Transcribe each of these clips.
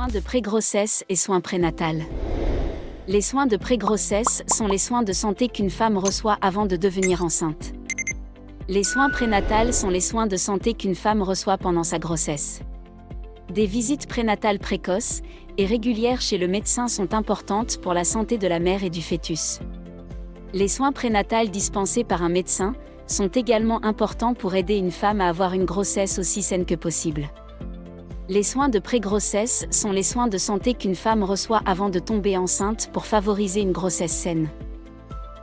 Soins de pré-grossesse et soins prénatals. Les soins de pré-grossesse sont les soins de santé qu'une femme reçoit avant de devenir enceinte. Les soins prénatals sont les soins de santé qu'une femme reçoit pendant sa grossesse. Des visites prénatales précoces et régulières chez le médecin sont importantes pour la santé de la mère et du fœtus. Les soins prénatals dispensés par un médecin sont également importants pour aider une femme à avoir une grossesse aussi saine que possible. Les soins de pré-grossesse sont les soins de santé qu'une femme reçoit avant de tomber enceinte pour favoriser une grossesse saine.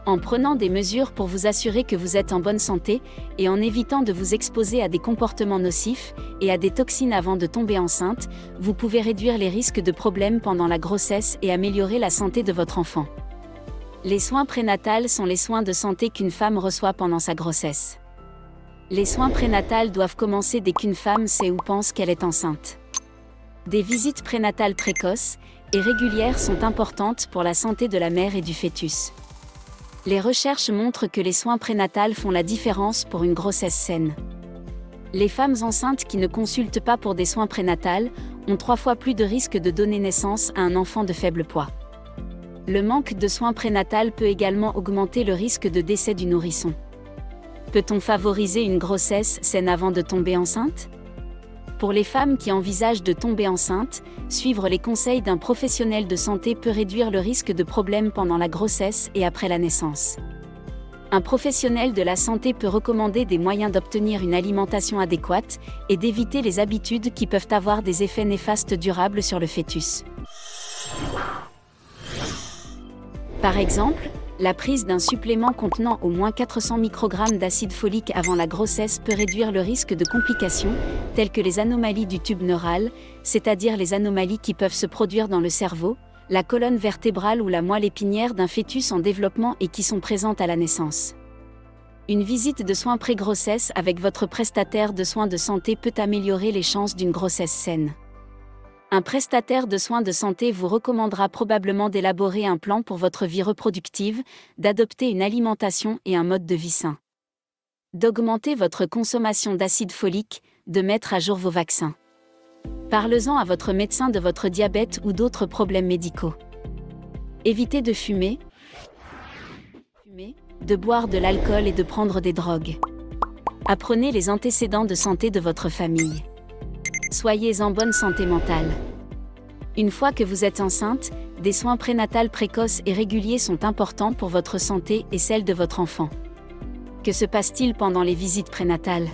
En prenant des mesures pour vous assurer que vous êtes en bonne santé et en évitant de vous exposer à des comportements nocifs et à des toxines avant de tomber enceinte, vous pouvez réduire les risques de problèmes pendant la grossesse et améliorer la santé de votre enfant. Les soins prénatals sont les soins de santé qu'une femme reçoit pendant sa grossesse. Les soins prénatals doivent commencer dès qu'une femme sait ou pense qu'elle est enceinte. Des visites prénatales précoces et régulières sont importantes pour la santé de la mère et du fœtus. Les recherches montrent que les soins prénatals font la différence pour une grossesse saine. Les femmes enceintes qui ne consultent pas pour des soins prénatals ont 3 fois plus de risques de donner naissance à un enfant de faible poids. Le manque de soins prénatals peut également augmenter le risque de décès du nourrisson. Peut-on favoriser une grossesse saine avant de tomber enceinte ? Pour les femmes qui envisagent de tomber enceinte, suivre les conseils d'un professionnel de santé peut réduire le risque de problèmes pendant la grossesse et après la naissance. Un professionnel de la santé peut recommander des moyens d'obtenir une alimentation adéquate et d'éviter les habitudes qui peuvent avoir des effets néfastes durables sur le fœtus. Par exemple, la prise d'un supplément contenant au moins 400 microgrammes d'acide folique avant la grossesse peut réduire le risque de complications, telles que les anomalies du tube neural, c'est-à-dire les anomalies qui peuvent se produire dans le cerveau, la colonne vertébrale ou la moelle épinière d'un fœtus en développement et qui sont présentes à la naissance. Une visite de soins pré-grossesse avec votre prestataire de soins de santé peut améliorer les chances d'une grossesse saine. Un prestataire de soins de santé vous recommandera probablement d'élaborer un plan pour votre vie reproductive, d'adopter une alimentation et un mode de vie sain, d'augmenter votre consommation d'acide folique, de mettre à jour vos vaccins. Parlez-en à votre médecin de votre diabète ou d'autres problèmes médicaux. Évitez de fumer, de boire de l'alcool et de prendre des drogues. Apprenez les antécédents de santé de votre famille. Soyez en bonne santé mentale. Une fois que vous êtes enceinte, des soins prénatals précoces et réguliers sont importants pour votre santé et celle de votre enfant. Que se passe-t-il pendant les visites prénatales ?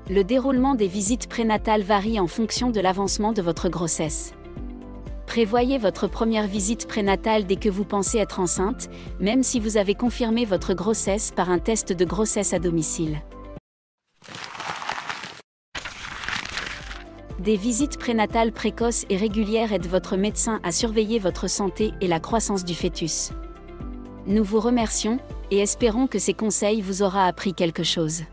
Le déroulement des visites prénatales varie en fonction de l'avancement de votre grossesse. Prévoyez votre première visite prénatale dès que vous pensez être enceinte, même si vous avez confirmé votre grossesse par un test de grossesse à domicile. Des visites prénatales précoces et régulières aident votre médecin à surveiller votre santé et la croissance du fœtus. Nous vous remercions et espérons que ces conseils vous auront appris quelque chose.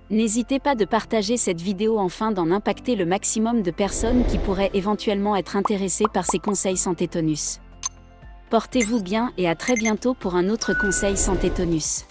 N'hésitez pas de partager cette vidéo afin d'en impacter le maximum de personnes qui pourraient éventuellement être intéressées par ces conseils Santé Tonus. Portez-vous bien et à très bientôt pour un autre conseil Santé Tonus.